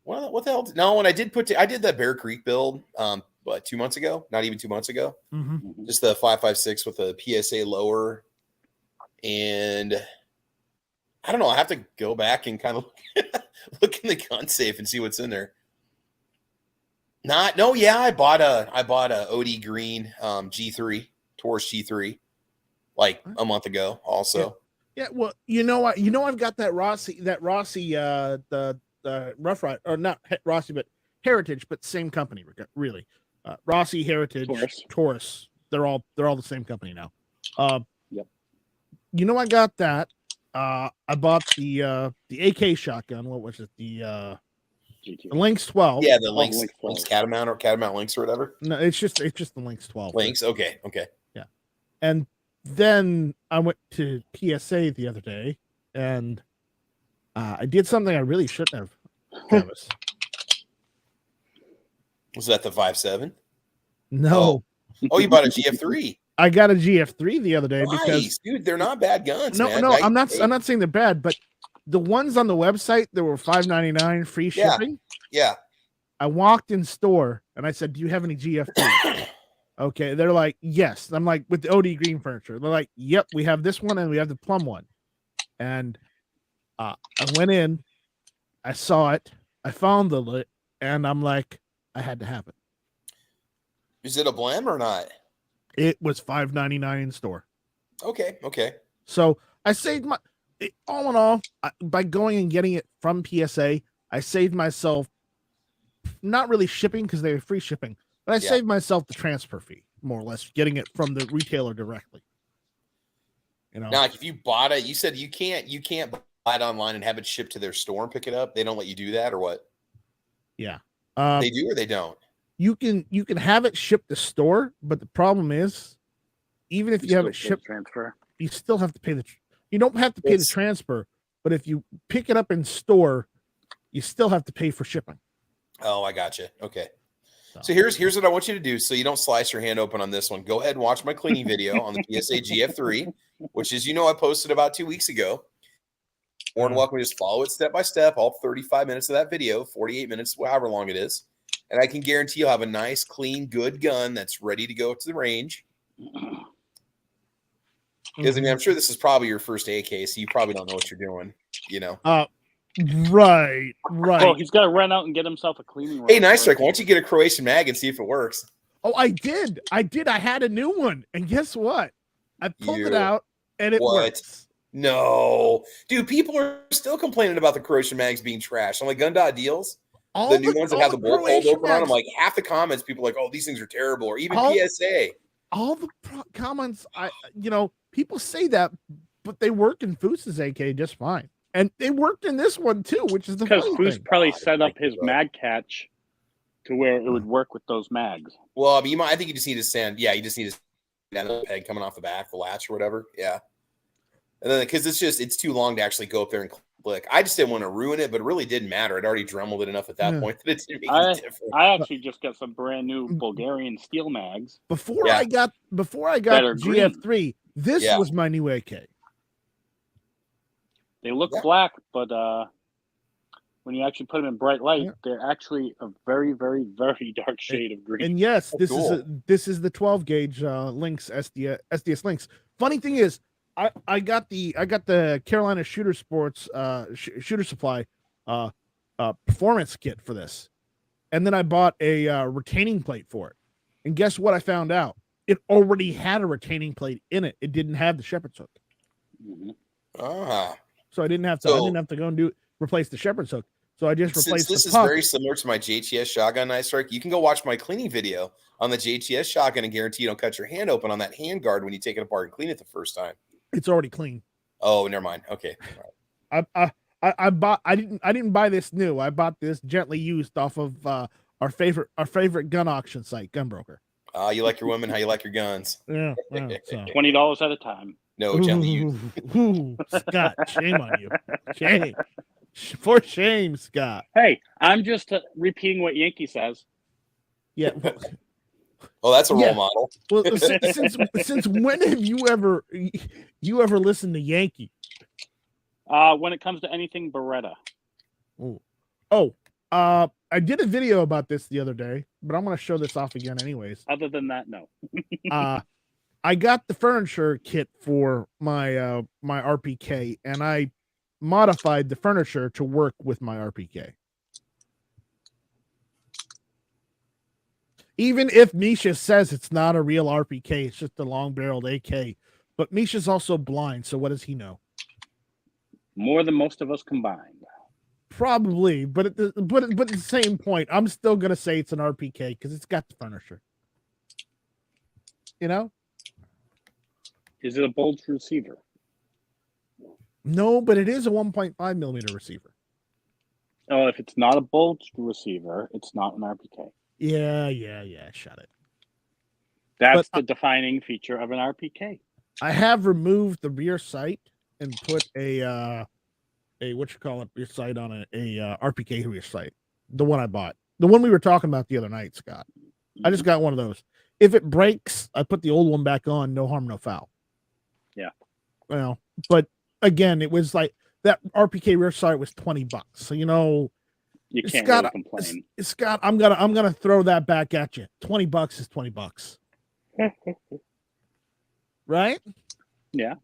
what the hell? No, when I did I did that Bear Creek build, 2 months ago, not even 2 months ago. Mm-hmm. Just the 5.56 with a PSA lower, and I don't know. I have to go back and kind of look in the gun safe and see what's in there. I bought a OD Green G3 Taurus G3 like a month ago. Also, Yeah. Well, you know what? I've got that Rossi, the Rough Ride, or not Rossi, but Heritage, but same company, really. Rossi, Heritage, Taurus. They're all the same company now. Yep. I got that. I bought the AK shotgun. What was it? The Lynx 12. Yeah, the Lynx Catamount Lynx or whatever. No, it's just the Lynx 12. Lynx. Okay. Yeah. And then I went to PSA the other day, and I did something I really shouldn't have, Travis. Was that the 5.7? No. Oh, you bought a GF3. I got a GF3 the other day because dude, they're not bad guns. No, man. I'm not saying they're bad, but the ones on the website that were $5.99 free shipping. Yeah. I walked in store and I said, "Do you have any GF3?" Okay, they're like, "Yes." I'm like, with the OD Green furniture. They're like, "Yep, we have this one and we have the plum one." And I went in, I saw it, I found the lit, and I'm like, I had to have it. Is it a blem or not? It was $5.99 in store. Okay. So I saved all in all, by going and getting it from PSA, I saved myself not really shipping because they were free shipping, but I saved myself the transfer fee, more or less, getting it from the retailer directly. Now, like if you bought it, you said you can't buy it online and have it shipped to their store and pick it up. They don't let you do that, or what? Yeah, they do or they don't. You can have it shipped to store, but the problem is, even if you have it shipped, transfer, you still have to pay you don't have to pay the transfer, but if you pick it up in store, you still have to pay for shipping. Oh, I got you. Okay. So here's what I want you to do so you don't slice your hand open on this one. Go ahead and watch my cleaning video on the PSA GF3, which is, I posted about 2 weeks ago. More than welcome to just follow it step by step, all 35 minutes of that video, 48 minutes, however long it is. And I can guarantee you'll have a nice, clean, good gun that's ready to go to the range. Because I'm sure this is probably your first AK, so you probably don't know what you're doing, Right. Oh, he's got to run out and get himself a cleaning rod. Hey, Nice Strike, why don't you get a Croatian mag and see if it works? Oh, I did. I had a new one, and guess what? I pulled it out, and it works. No, dude, people are still complaining about the Croatian mags being trash. I'm like, Gun.Deals, the new ones that have the bolt hold open on them. Like half the comments, people are like, "Oh, these things are terrible," or even PSA. all the comments, people say that, but they work in Foos's AK just fine, and they worked in this one too, which is the Because funny Foos thing. probably set up his mag catch to where it would work with those mags. Well, I mean, I think you just need to stand. Yeah, you just need to stand the peg coming off the back, the latch or whatever. Yeah, and then because it's too long to actually go up there and click. I just didn't want to ruin it, but it really didn't matter. I'd already dremeled it enough at that point that it didn't make any difference. I actually just got some brand new Bulgarian steel mags. Before I got GF3, this was my new AK. They look black, but when you actually put them in bright light, they're actually a very, very, very dark shade of green. And yes, this is the 12 gauge Lynx SDS Lynx. Funny thing is, I got the Carolina Shooter Sports Shooter Supply performance kit for this, and then I bought a retaining plate for it. And guess what? I found out it already had a retaining plate in it. It didn't have the shepherd's hook. So I didn't have to go and replace the shepherd's hook. So I just replaced this the is very similar to my JTS shotgun knife strike. You can go watch my cleaning video on the JTS shotgun and guarantee you don't cut your hand open on that hand guard when you take it apart and clean it the first time. It's already clean. Oh, never mind. Okay. I didn't buy this new. I bought this gently used off of our favorite gun auction site, Gunbroker. You like your women how you like your guns. Yeah. So. $20 at a time. No, gently used. Scott, shame on you. Shame. For shame, Scott. Hey, I'm just repeating what Yankee says. Yeah. Well, that's a role model. Well, since when have you ever listened to Yankee? When it comes to anything Beretta. I did a video about this the other day, but I'm going to show this off again anyways. Other than that, no. I got the furniture kit for my my RPK, and I modified the furniture to work with my RPK. Even if Misha says it's not a real RPK, it's just a long-barreled AK. But Misha's also blind, so what does he know? More than most of us combined. Probably, but at the same point, I'm still gonna say it's an RPK because it's got the furniture. You know? Is it a bulge receiver? No, but it is a 1.5 millimeter receiver. Oh, if it's not a bulge receiver, it's not an RPK. Yeah. Shut it. That's the defining feature of an RPK. I have removed the rear sight and put a rear sight on a RPK rear sight. The one I bought, the one we were talking about the other night, Scott. I just got one of those. If it breaks, I put the old one back on. No harm, no foul. Yeah. Well, but again, it was like that RPK rear sight was $20. So you can't Scott, really complain. Scott, I'm gonna throw that back at you. $20 is $20. Right? Yeah.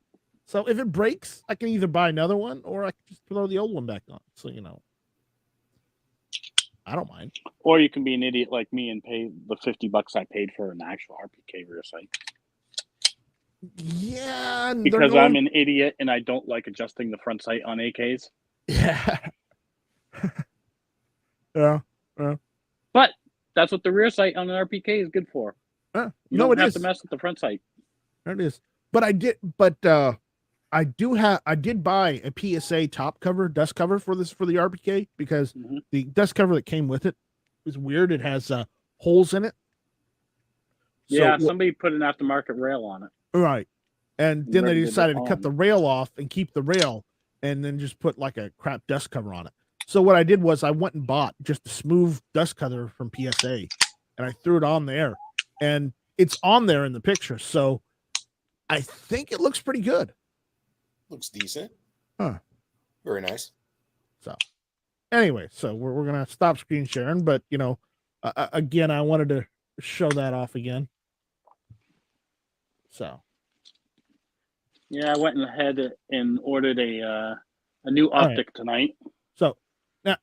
So if it breaks, I can either buy another one or I can just throw the old one back on. So I don't mind. Or you can be an idiot like me and pay the $50 I paid for an actual RPK rear sight. Yeah, because I'm an idiot and I don't like adjusting the front sight on AKs. Yeah. Yeah. But that's what the rear sight on an RPK is good for. You don't have to mess with the front sight. There it is. But I did buy a PSA top cover, dust cover for the RPK because the dust cover that came with it is weird. It has holes in it. Yeah, somebody put an aftermarket rail on it. Right. And then they decided to cut the rail off and keep the rail and then just put like a crap dust cover on it. So what I did was I went and bought just a smooth dust cover from PSA and I threw it on there and it's on there in the picture. So I think it looks pretty good. Looks decent. Huh. Very nice. So anyway, so we're going to stop screen sharing, but again, I wanted to show that off again. So, yeah, I went ahead and ordered a new optic tonight. So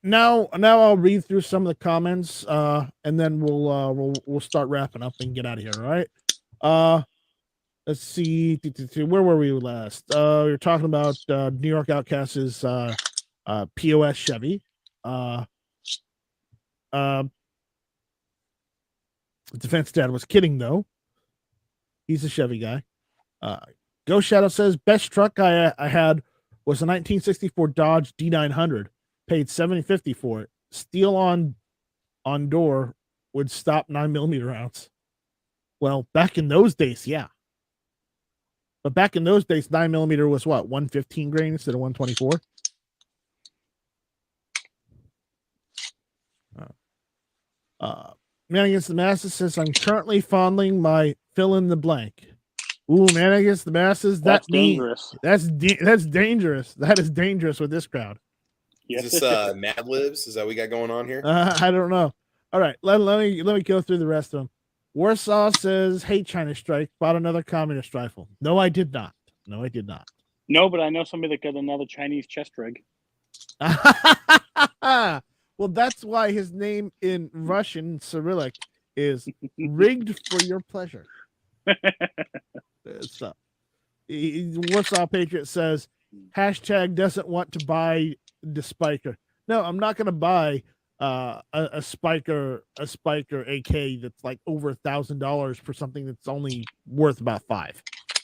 now I'll read through some of the comments, and then we'll start wrapping up and get out of here. All right. Let's see. Where were we last? You're talking about New York Outcasts' POS Chevy. Defense Dad was kidding though. He's a Chevy guy. Ghost Shadow says best truck I had was a 1964 Dodge D900. Paid $750 for it. Steel on door would stop 9mm rounds. Well, back in those days, yeah. But back in those days, 9mm was what, 115 grain instead of 124? Man Against the Masses says, I'm currently fondling my fill in the blank. Ooh, Man Against the Masses. That's dangerous. That's dangerous. That is dangerous with this crowd. Is this Mad Libs? Is that what we got going on here? I don't know. All right, let me go through the rest of them. Warsaw says, hey, China Strike, bought another communist rifle. No, I did not. No, but I know somebody that got another Chinese chest rig. Well, that's why his name in Russian Cyrillic is rigged for your pleasure. So, Warsaw Patriot says, hashtag doesn't want to buy the spiker. No, I'm not going to buy a spiker AK that's like over $1,000 for something that's only worth about $5.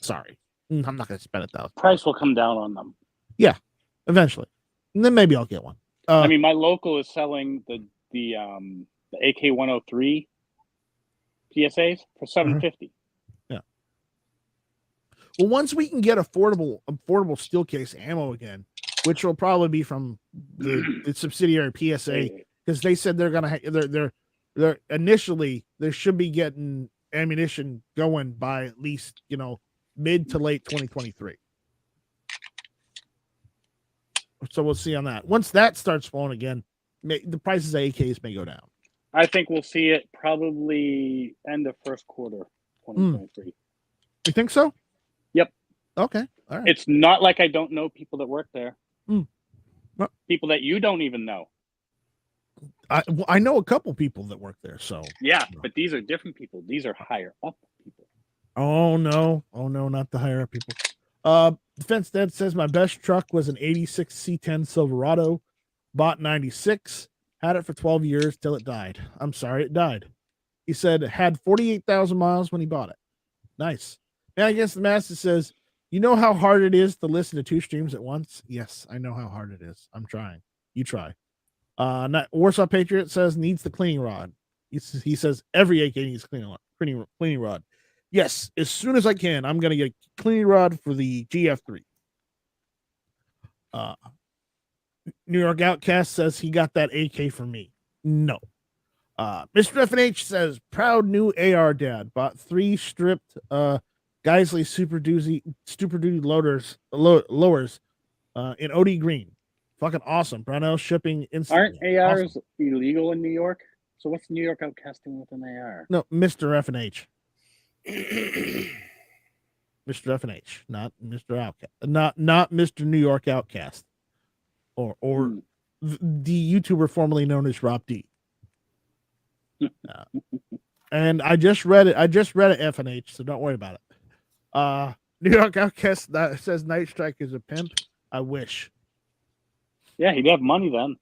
Sorry, I'm not going to spend $1,000. Price will come down on them. Yeah, eventually, and then maybe I'll get one. I mean, my local is selling the AK 103 PSAs for $750. Yeah. Well, once we can get affordable steel case ammo again, which will probably be from the subsidiary PSA, because they said they're gonna they're initially they should be getting ammunition going by at least mid to late 2023. So we'll see on that. Once that starts flowing again, the prices of AKs may go down. I think we'll see it probably end of first quarter 2023. You think so? Yep. Okay. All right. It's not like I don't know people that work there. Well, people that you don't even know. I know a couple people that work there. So yeah, but these are different people. These are higher up people. Oh no, not the higher up people. Defense Dad says my best truck was an 86 C10 Silverado, bought 96, had it for 12 years till it died. I'm sorry, it died. He said it had 48,000 miles when he bought it. Nice. Man Against the Masses says, you know how hard it is to listen to 2 streams at once? Yes, I know how hard it is. I'm trying. You try. Warsaw Patriot says needs the cleaning rod. He says every AK needs cleaning rod. Yes, as soon as I can, I'm going to get a cleaning rod for the GF3. New York Outcast says he got that AK for me. No. Mr. FNH says, proud new AR dad. Bought 3 stripped Geisley Super Duty lowers in OD green. Fucking awesome. Brownell shipping instantly. Aren't ARs awesome. Illegal in New York? So what's New York Outcast doing with an AR? No, Mr. FNH. Mr. FNH, not Mr. Outcast, not Mr. New York Outcast, or the YouTuber formerly known as Rob D. And I just read it. FNH, so don't worry about it. New York Outcast says Night Strike is a pimp. I wish. Yeah, he'd have money then.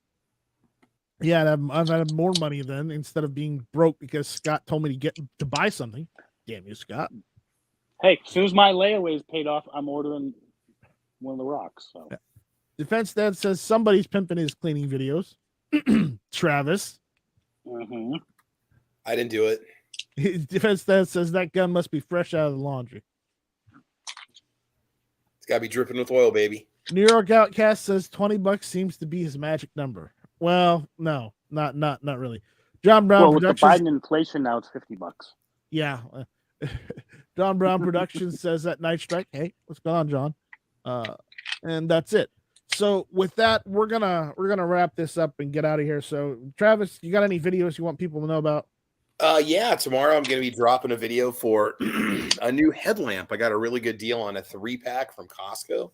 Yeah, I've had more money then instead of being broke because Scott told me to buy something. Damn you, Scott. Hey, as soon as my layaway is paid off, I'm ordering one of the rocks. So. Yeah. Defense Dad says somebody's pimping his cleaning videos. Travis. Mm-hmm. I didn't do it. Defense Dad says that gun must be fresh out of the laundry. It's got to be dripping with oil, baby. New York Outcast says $20 seems to be his magic number. Well, no, not really. John Brown Productions. With the Biden inflation now, it's $50. Yeah. John Brown Productions says that Night Strike. Hey, what's going on, John? And that's it. So with that, we're gonna wrap this up and get out of here. So Travis, you got any videos you want people to know about? Yeah, tomorrow I'm gonna be dropping a video for a new headlamp. I got a really good deal on a 3-pack from Costco.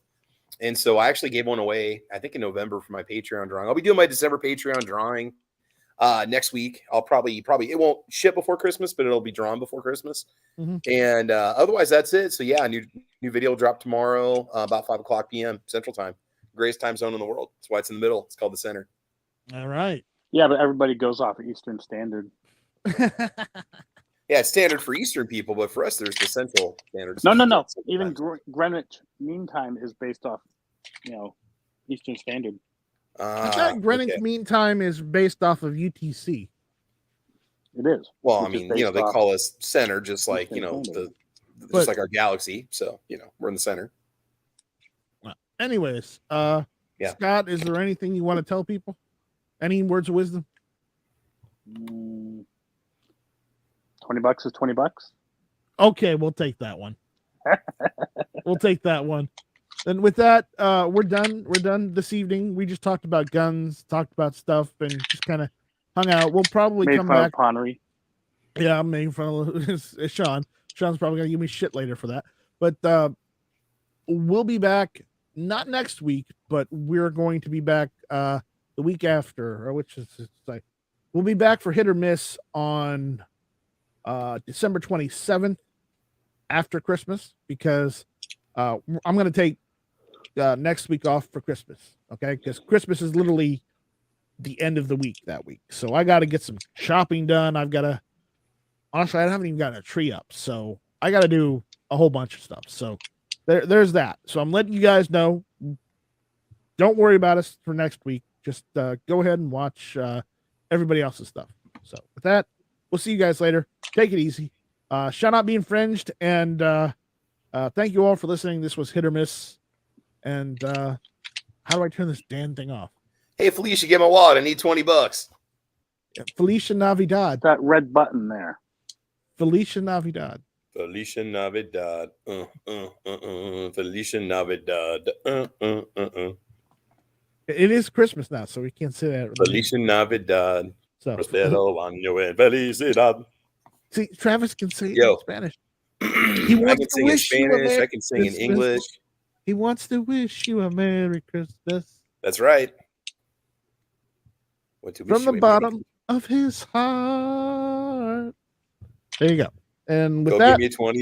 And so I actually gave one away, I think in November for my Patreon drawing. I'll be doing my December Patreon drawing next week. I'll probably it won't ship before Christmas, but it'll be drawn before Christmas. Mm-hmm. And otherwise that's it. So yeah, new video will drop tomorrow about 5:00 p.m. Central Time. Greatest time zone in the world. That's why it's in the middle. It's called the center. All right. Yeah, but everybody goes off Eastern Standard. Yeah, it's standard for Eastern people, but for us, there's the Central Standard. No. Even Greenwich Mean Time is based off, Eastern Standard. I thought Greenwich Mean Time is based off of UTC. It is. Well, I mean, they call us center, just like just like our galaxy. So we're in the center. Well, anyways, Scott, is there anything you want to tell people? Any words of wisdom? $20 is $20. Okay, we'll take that one. We'll take that one. And with that, we're done. We're done this evening. We just talked about guns, talked about stuff, and just kind of hung out. We'll probably come back. Ponnery. Yeah, I'm making fun of Sean. Sean's probably gonna give me shit later for that. But we'll be back not next week, but we're going to be back the week after, or which is like we'll be back for Hit or Miss on December 27th after Christmas, because I'm going to take next week off for Christmas. Okay, because Christmas is literally the end of the week that week, so I got to get some shopping done. Honestly, I haven't even gotten a tree up, so I got to do a whole bunch of stuff. So there's that. So I'm letting you guys know. Don't worry about us for next week. Just go ahead and watch everybody else's stuff. So with that, we'll see you guys later. Take it easy. Shall not be infringed. And thank you all for listening. This was Hit or Miss. And how do I turn this damn thing off? Hey, Felicia, get my wallet. I need $20. Felicia Navidad. That red button there. Felicia Navidad. Felicia Navidad. Felicia Navidad. It is Christmas now, so we can't say that. Felicia Navidad. So, Prospero año en felicidad. See, Travis can say it in Spanish. I can sing in Spanish. I can sing in English. He wants to wish you a Merry Christmas. That's right. From the bottom of his heart. There you go. And with that, give me $20.